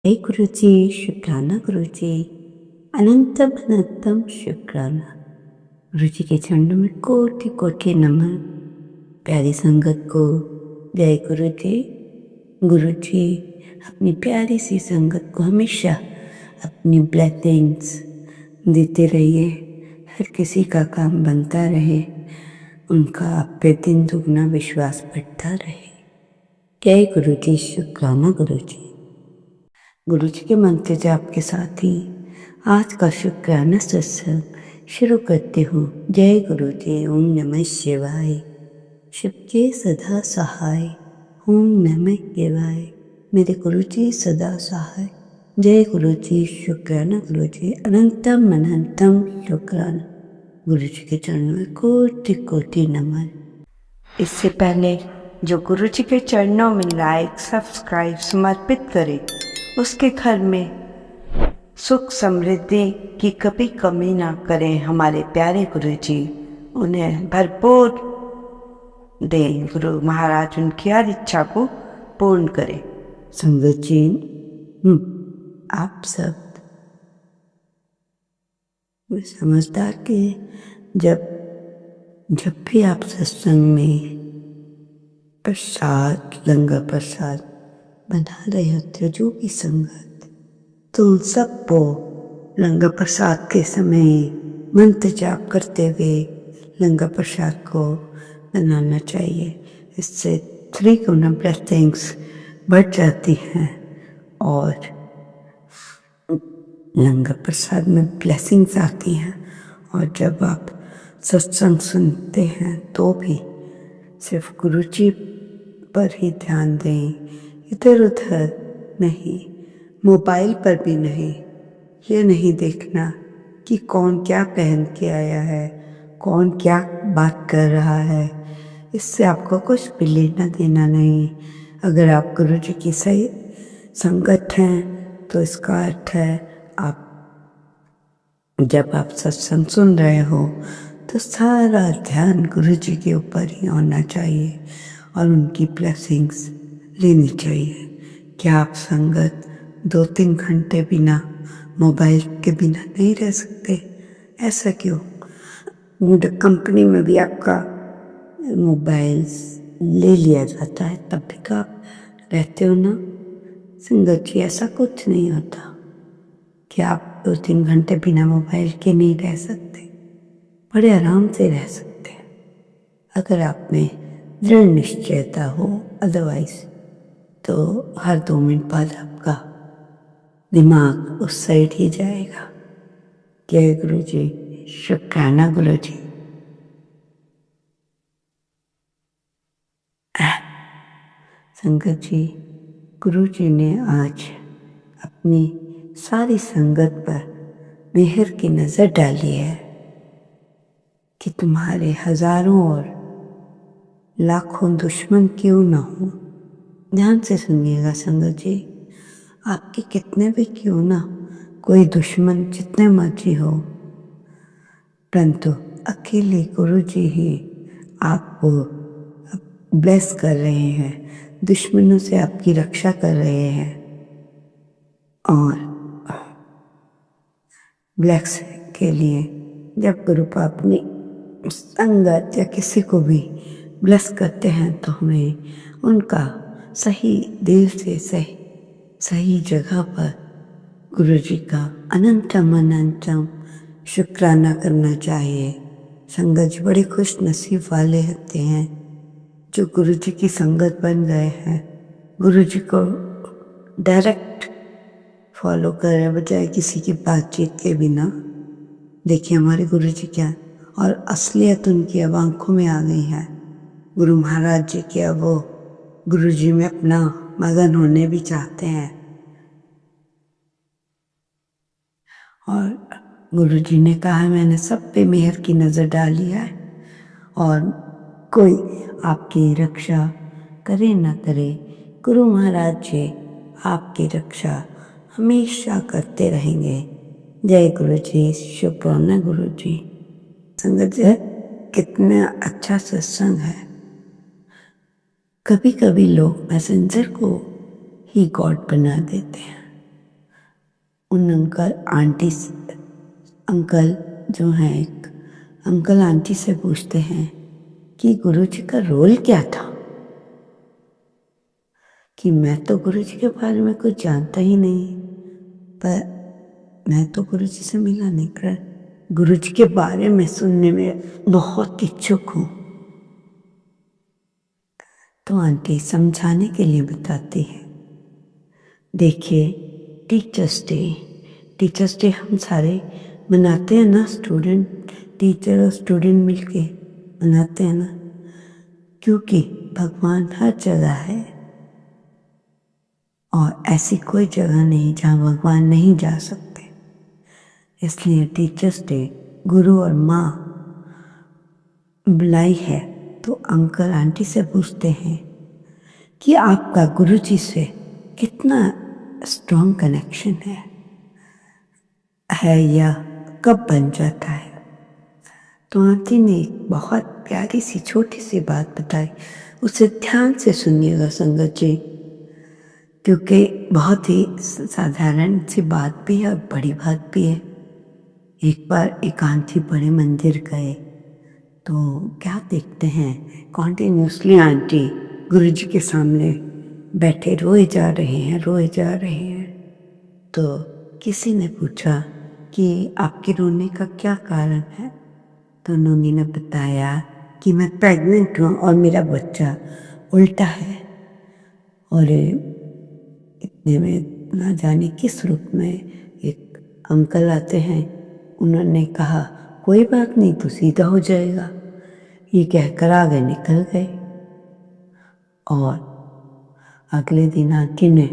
हे गुरुजी, शुक्राना गुरुजी, अनंतम अनंतम शुक्राना। गुरुजी के चरणों में कोटि कोटि नमन। प्यारी संगत को जय गुरुजी। गुरुजी अपनी प्यारी सी संगत को हमेशा अपनी ब्लेसिंग्स देते रहिए, हर किसी का काम बनता रहे, उनका आप पे दिन दुगना विश्वास बढ़ता रहे। जय गुरुजी, शुक्राना गुरुजी। गुरुजी के मंत्र जाप के साथ ही आज का शुक्राना सत्संग शुरू करती हूँ। जय गुरुजी। ओम नमः शिवाय। शिव के सदा सहाय। ओम नमः शिवाय। मेरे गुरुजी सदा सहाय। जय गुरुजी, शुक्राना गुरुजी, अनंतम अनंतम शुक्राना। गुरुजी के चरणों में कोटि कोटि नमन। इससे पहले जो गुरुजी के चरणों में लाइक सब्सक्राइब समर्पित करे, उसके घर में सुख समृद्धि की कभी कमी ना करें हमारे प्यारे गुरुजी। उन्हें भरपूर दें गुरु महाराज, उनकी हर इच्छा को पूर्ण करें। संगत जी, आप सब समझदार कि जब भी आप सत्संग में प्रसाद, लंगर प्रसाद बना रहे होते हो, जो भी संगत, तो उन सबको लंगर प्रसाद के समय मंत्र जाप करते हुए लंगर प्रसाद को बनाना चाहिए। इससे 3 गुना ब्लेसिंग्स बढ़ जाती हैं और लंगर प्रसाद में ब्लेसिंग्स आती हैं। और जब आप सत्संग सुनते हैं तो भी सिर्फ गुरुजी पर ही ध्यान दें, इधर उधर नहीं, मोबाइल पर भी नहीं। ये नहीं देखना कि कौन क्या पहन के आया है, कौन क्या बात कर रहा है, इससे आपको कुछ भी लेना देना नहीं। अगर आप गुरुजी की सही संगत हैं तो इसका अर्थ है जब आप सत्संग सुन रहे हो तो सारा ध्यान गुरुजी के ऊपर ही होना चाहिए और उनकी ब्लेसिंग्स लेनी चाहिए। क्या आप संगत 2-3 घंटे बिना मोबाइल के बिना नहीं रह सकते? ऐसा क्यों? कंपनी में भी आपका मोबाइल ले लिया जाता है, तब भी तो आप रहते हो ना। संगत जी, ऐसा कुछ नहीं होता कि आप 2-3 घंटे बिना मोबाइल के नहीं रह सकते। बड़े आराम से रह सकते हैं अगर आप में दृढ़ निश्चयता हो। अदरवाइज तो हर 2 मिनट बाद आपका दिमाग उस साइड ही जाएगा। जय गुरुजी, शुक्राना गुरुजी। संगत जी, गुरुजी ने आज अपनी सारी संगत पर मेहर की नजर डाली है कि तुम्हारे हजारों और लाखों दुश्मन क्यों ना हो। ध्यान से सुनिएगा संगत जी, आपके कितने भी क्यों ना कोई दुश्मन जितने मर्जी हो, परंतु अकेले गुरुजी ही आपको ब्लेस कर रहे हैं, दुश्मनों से आपकी रक्षा कर रहे हैं। और ब्लेस के लिए जब गुरु अपनी संगत या किसी को भी ब्लेस करते हैं तो हमें उनका सही दिल से सही जगह पर गुरुजी का अनंतम अनंतम शुक्राना करना चाहिए। संगत जी बड़े खुश नसीब वाले होते हैं जो गुरुजी की संगत बन गए हैं, गुरुजी को डायरेक्ट फॉलो करें बजाय किसी की बातचीत के बिना। देखिए हमारे गुरुजी क्या, और असलियत उनकी अब आंखों में आ गई है। गुरु महाराज जी के अब वो गुरुजी में अपना मगन होने भी चाहते हैं। और गुरुजी ने कहा मैंने सब पे मेहर की नज़र डाली है और कोई आपकी रक्षा करे न करे, गुरु महाराज जी आपकी रक्षा हमेशा करते रहेंगे। जय गुरुजी, शुक्राना गुरुजी। संगत जी, कितना अच्छा सत्संग है। कभी कभी लोग मैसेंजर को ही गॉड बना देते हैं। उन अंकल जो हैं, एक अंकल आंटी से पूछते हैं कि गुरुजी का रोल क्या था, कि मैं तो गुरुजी के बारे में कुछ जानता ही नहीं, पर मैं तो गुरुजी से मिला नहीं, कर गुरुजी के बारे में सुनने में बहुत इच्छुक हूँ। तो आंटी समझाने के लिए बताती है, देखिए टीचर्स डे हम सारे मनाते हैं ना, टीचर और स्टूडेंट मिलके मनाते हैं ना, क्योंकि भगवान हर जगह है और ऐसी कोई जगह नहीं जहाँ भगवान नहीं जा सकते। इसलिए टीचर्स डे गुरु और माँ बुलाई है। तो अंकल आंटी से पूछते हैं कि आपका गुरुजी से कितना स्ट्रॉन्ग कनेक्शन है या कब बन जाता है। तो आंटी ने एक बहुत प्यारी सी छोटी सी बात बताई, उसे ध्यान से सुनिएगा संगत जी, क्योंकि बहुत ही साधारण सी बात भी है और बड़ी बात भी है। एक बार एक आंटी बड़े मंदिर गए तो क्या देखते हैं, कॉन्टिन्यूसली आंटी गुरुजी के सामने बैठे रोए जा रहे हैं। तो किसी ने पूछा कि आपके रोने का क्या कारण है। तो उन्होंने ने बताया कि मैं प्रेग्नेंट हूँ और मेरा बच्चा उल्टा है, और इतने में ना जाने किस रूप में एक अंकल आते हैं। उन्होंने कहा कोई बात नहीं, तो सीधा हो जाएगा, ये कहकर आगे निकल गए। और अगले दिन आंटी ने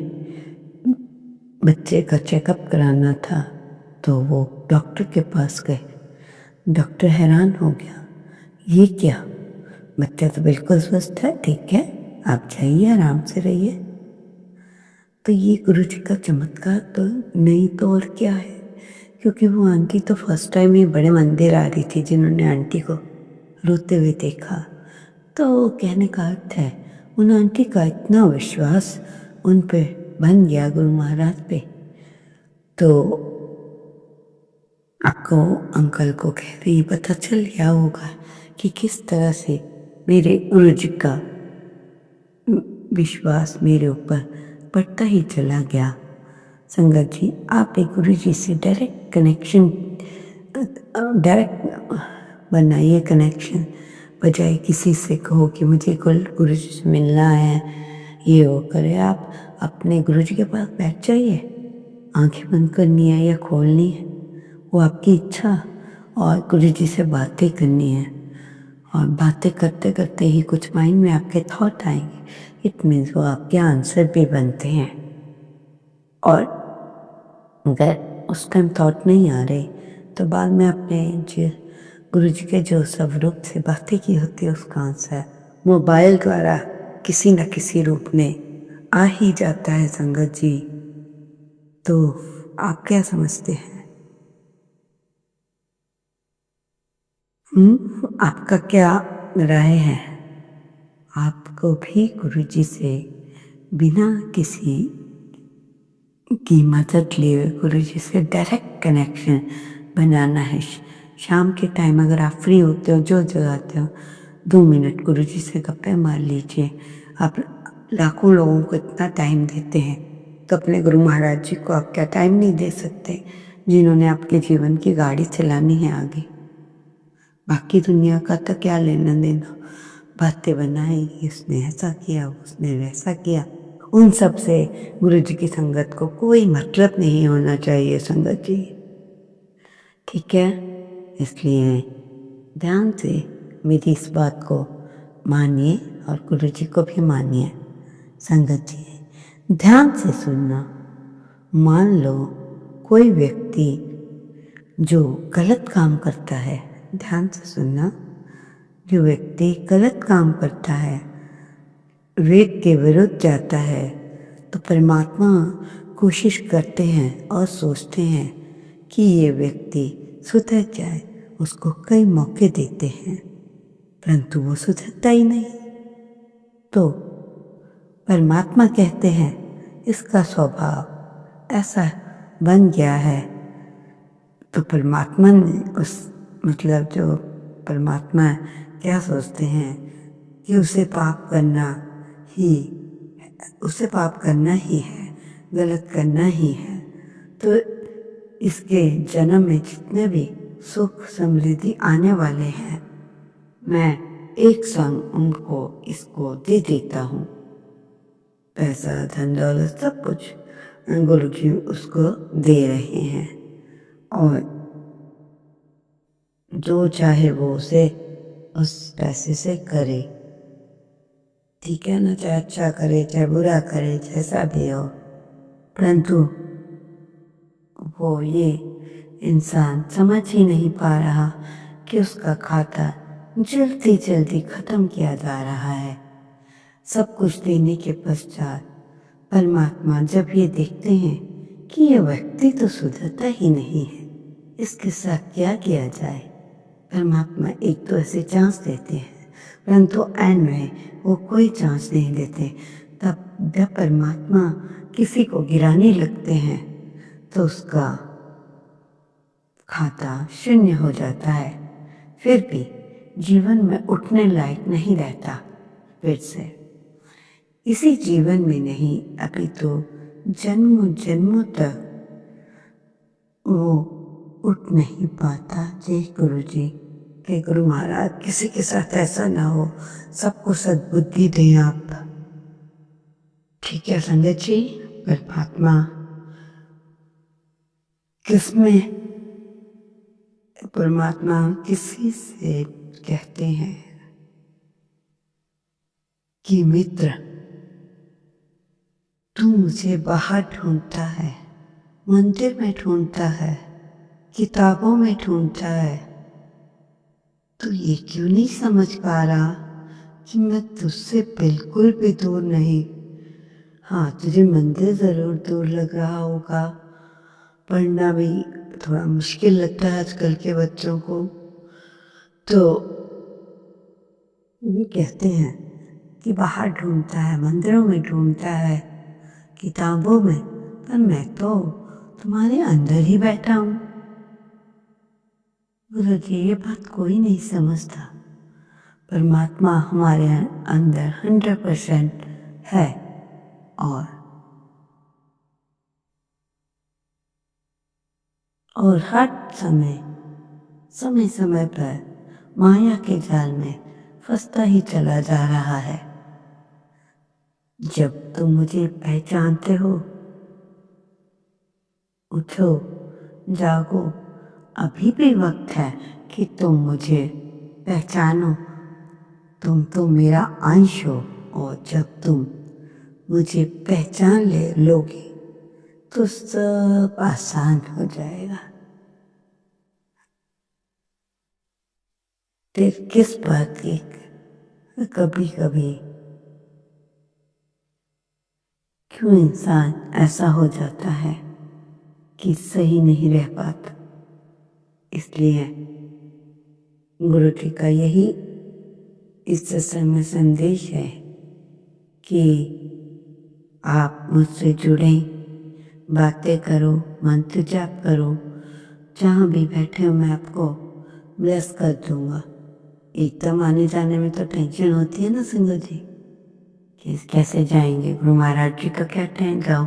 बच्चे का चेकअप कराना था, तो वो डॉक्टर के पास गए। डॉक्टर हैरान हो गया, ये क्या, बच्चा तो बिल्कुल स्वस्थ है, ठीक है, आप जाइए आराम से रहिए। तो ये गुरुजी का चमत्कार तो नहीं तो और क्या है, क्योंकि वो आंटी तो फर्स्ट टाइम ही बड़े मंदिर आ रही थी, जिन्होंने आंटी को रोते हुए देखा। तो कहने का अर्थ है, उन आंटी का इतना विश्वास उन पे बन गया, गुरु महाराज पे। तो आपको अंकल को कह रही पता चल गया होगा कि किस तरह से मेरे गुरुजी का विश्वास मेरे ऊपर बढ़ता ही चला गया। संगत जी, आप एक गुरुजी से डायरेक्ट बनाइए कनेक्शन, बजाय किसी से कहो कि मुझे गुरुजी से मिलना है, ये वो करे। आप अपने गुरुजी के पास बैठ जाइए, आंखें बंद करनी है या खोलनी है वो आपकी इच्छा, और गुरुजी से बातें करनी है। और बातें करते करते ही कुछ माइंड में आपके थॉट आएंगे, इट मीन्स वो आपके आंसर भी बनते हैं। और अगर उस टाइम थॉट नहीं आ रहे तो बाद में अपने जो गुरुजी के जो स्वरूप से बातें की होती है उसका आंसर मोबाइल द्वारा किसी न किसी रूप में आ ही जाता है। संगत जी, तो आप क्या समझते हैं? आपका क्या राय है? आपको भी गुरुजी से बिना किसी की मदद लिए गुरुजी से डायरेक्ट कनेक्शन बनाना है। शाम के टाइम अगर आप फ्री होते हो, जो जगाते हो, 2 मिनट गुरुजी से गप्पे मार लीजिए। आप लाखों लोगों को इतना टाइम देते हैं, तो अपने गुरु महाराज जी को आप क्या टाइम नहीं दे सकते, जिन्होंने आपके जीवन की गाड़ी चलानी है आगे। बाकी दुनिया का तो क्या लेना देना, बातें बनाएगी, उसने ऐसा किया, उसने वैसा किया, उन सब से गुरु जी की संगत को कोई मतलब नहीं होना चाहिए। संगत जी, ठीक है, इसलिए ध्यान से मेरी इस बात को मानिए और गुरु जी को भी मानिए। संगत जी, ध्यान से सुनना। मान लो कोई व्यक्ति जो गलत काम करता है, ध्यान से सुनना, जो व्यक्ति गलत काम करता है, वेद के विरुद्ध जाता है, तो परमात्मा कोशिश करते हैं और सोचते हैं कि ये व्यक्ति सुधर जाए, उसको कई मौके देते हैं, परंतु वो सुधरता ही नहीं। तो परमात्मा कहते हैं इसका स्वभाव ऐसा बन गया है, तो परमात्मा ने मतलब जो परमात्मा क्या सोचते हैं कि उसे पाप करना ही है, गलत करना ही है। तो इसके जन्म में जितने भी सुख समृद्धि आने वाले हैं, मैं एक संग उनको इसको दे देता हूँ। पैसा, धन दौलत, सब कुछ गुरु जी उसको दे रहे हैं, और जो चाहे वो उसे उस पैसे से करे। ठीक है ना, चाहे अच्छा करे चाहे बुरा करे, जैसा भी हो, परंतु वो ये इंसान समझ ही नहीं पा रहा कि उसका खाता जल्दी जल्दी खत्म किया जा रहा है। सब कुछ देने के पश्चात परमात्मा जब ये देखते हैं कि ये व्यक्ति तो सुधरता ही नहीं है, इसके साथ क्या किया जाए, परमात्मा एक तो ऐसे चांस देते हैं, परंतु ऐन में वो कोई चांस नहीं देते। तब जब परमात्मा किसी को गिराने लगते हैं तो उसका खाता शून्य हो जाता है, फिर भी जीवन में उठने लायक नहीं रहता। फिर से इसी जीवन में नहीं, अभी तो जन्मों जन्मों तक वो उठ नहीं पाता। जय गुरु जी के गुरु महाराज, किसी के साथ ऐसा ना हो, सबको सद्बुद्धि दें आप। ठीक है संगत जी, परमात्मा परमात्मा किसी से कहते हैं कि मित्र, तू मुझे बाहर ढूंढता है, मंदिर में ढूंढता है, किताबों में ढूंढता है, तू ये क्यों नहीं समझ पा रहा कि मैं तुझसे बिल्कुल भी दूर नहीं। हाँ, तुझे मंदिर जरूर दूर लग रहा होगा, पढ़ना भी थोड़ा मुश्किल लगता है आजकल के बच्चों को, तो ये कहते हैं कि बाहर ढूंढता है, मंदिरों में ढूंढता है, किताबों में, पर मैं तो तुम्हारे अंदर ही बैठा हूँ। गुरु जी, ये बात कोई नहीं समझता। परमात्मा हमारे अंदर 100% है, और हर समय समय पर माया के जाल में फंसता ही चला जा रहा है। जब तुम मुझे पहचानते हो, उठो, जागो, अभी भी वक्त है कि तुम मुझे पहचानो। तुम तो मेरा अंश हो, और जब तुम मुझे पहचान लोगे तो सब आसान हो जाएगा। फिर किस बात की, कभी कभी क्यों इंसान ऐसा हो जाता है कि सही नहीं रह पाता। इसलिए गुरु जी का यही इस सत्संग में संदेश है कि आप मुझसे जुड़ें, बातें करो, मंत्र जाप करो, जहाँ भी बैठे हो मैं आपको ब्लेस कर दूंगा। एकदम आने जाने में तो टेंशन होती है ना संगत जी, कि कैसे जाएंगे, गुरु महाराज जी का क्या टाइम जाओ,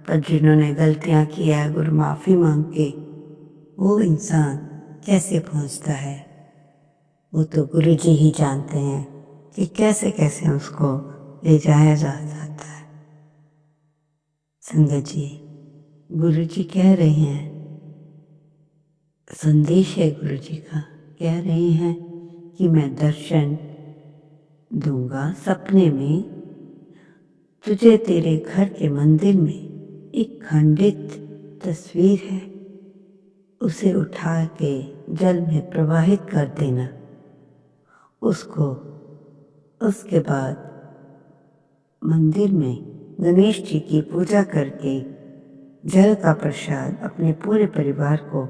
पर जिन्होंने गलतियां किया है गुरु माफी मांग के, वो इंसान कैसे पहुंचता है, वो तो गुरु जी ही जानते हैं कि कैसे कैसे उसको ले जाया जा सकता है। संगत जी, गुरु जी कह रहे हैं, संदेश है गुरु जी का, कह रहे हैं कि मैं दर्शन दूंगा सपने में तुझे। तेरे घर के मंदिर में एक खंडित तस्वीर है, उसे उठा के जल में प्रवाहित कर देना। उसके बाद मंदिर में गणेश जी की पूजा करके जल का प्रसाद अपने पूरे परिवार को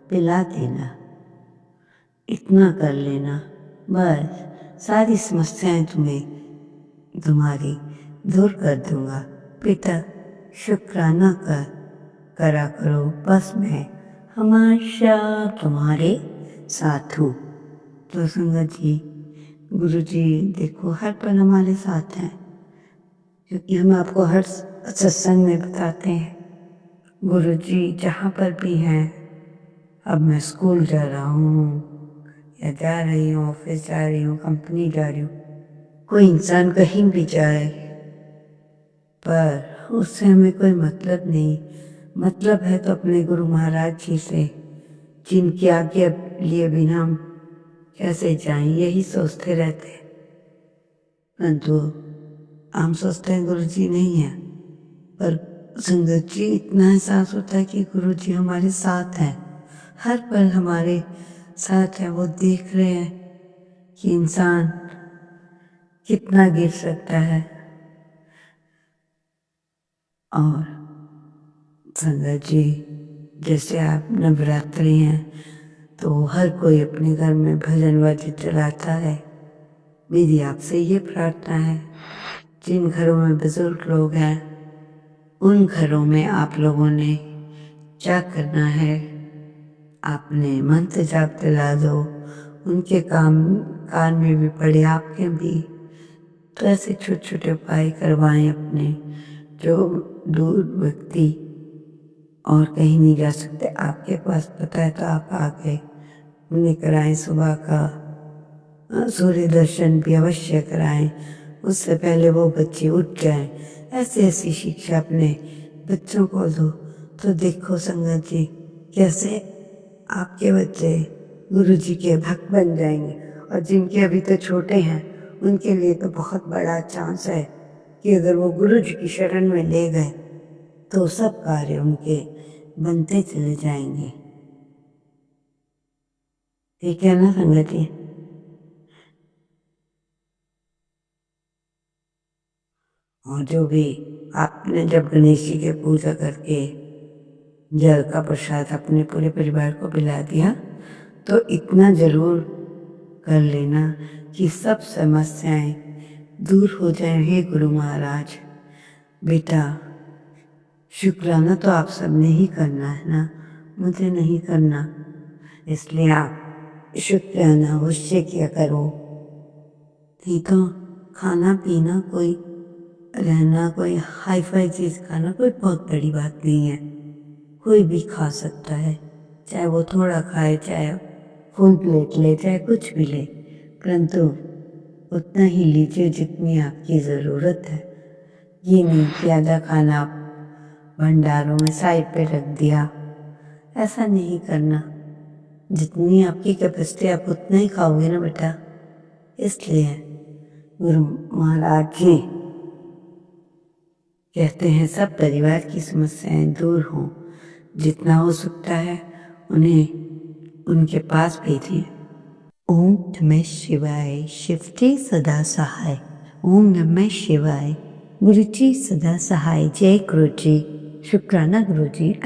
पिला देना। इतना कर लेना, बस सारी समस्याएं तुम्हारी दूर कर दूंगा। पिता शुक्राना कर करा करो, बस मैं हमेशा तुम्हारे साथ हूँ। तो संगत जी, गुरु जी देखो हर पल हमारे साथ हैं, क्योंकि हम आपको हर सत्संग में बताते हैं गुरु जी जहाँ पर भी हैं। अब मैं स्कूल जा रहा हूँ या जा रही हूँ, ऑफिस जा रही हूँ, कंपनी जा रही हूँ, कोई इंसान कहीं भी जाए, पर उससे हमें कोई मतलब नहीं। मतलब है तो अपने गुरु महाराज जी से, जिनकी आज्ञा लिए बिना हम कैसे जाएं, यही सोचते रहते हैं। परंतु हम सोचते हैं गुरु जी नहीं है, पर संगत जी इतना एहसास होता है कि गुरु जी हमारे साथ हैं, हर पल हमारे साथ है। वो देख रहे हैं कि इंसान कितना गिर सकता है। और संगत जी जैसे आप नवरात्रि हैं तो हर कोई अपने घर में भजन वाद्य चलाता है। मेरी आपसे ये प्रार्थना है, जिन घरों में बुजुर्ग लोग हैं उन घरों में आप लोगों ने क्या करना है, आपने मंत्र जाप दिला दो, उनके कान में भी पड़े, आपके भी। तो ऐसे छोटे छोटे उपाय करवाएं अपने, जो दूर व्यक्ति और कहीं नहीं जा सकते, आपके पास पता है तो आप आ गए, उन्हें कराएं। सुबह का सूर्य दर्शन भी अवश्य कराएं, उससे पहले वो बच्चे उठ जाएं। ऐसी ऐसी शिक्षा अपने बच्चों को दो। तो देखो संगत जी कैसे आपके बच्चे गुरु जी के भक्त बन जाएंगे। और जिनके अभी तो छोटे हैं उनके लिए तो बहुत बड़ा चांस है कि अगर वो गुरु जी की शरण में ले गए तो सब कार्य उनके बनते चले जाएंगे। ठीक है ना संगत जी? और जो भी आपने जब गणेश जी की पूजा करके जल का प्रसाद अपने पूरे परिवार को पिला दिया, तो इतना जरूर कर लेना कि सब समस्याएं दूर हो जाएं। हे गुरु महाराज, बेटा शुक्राना तो आप सबने ही करना है ना, मुझे नहीं करना, इसलिए आप शुक्राना अवश्य किया करो। नहीं तो खाना पीना, कोई रहना, कोई हाई फाई चीज खाना कोई बहुत बड़ी बात नहीं है। कोई भी खा सकता है, चाहे वो थोड़ा खाए, चाहे फुल प्लेट ले, चाहे कुछ भी ले, परंतु उतना ही लीजिए जितनी आपकी ज़रूरत है। ये नहीं कि आधा खाना आप भंडारों में साइड पे रख दिया, ऐसा नहीं करना। जितनी आपकी कैपेसिटी आप उतना ही खाओगे ना बेटा। इसलिए गुरु महाराज जी कहते हैं सब परिवार की समस्याएं दूर हों, जितना हो सकता है उन्हें उनके पास भेजिए। ओम नमः शिवाय, शिवजी सदा सहाय। ओम नमः शिवाय, गुरुजी सदा सहाय। जय गुरुजी, शुक्राना गुरुजी।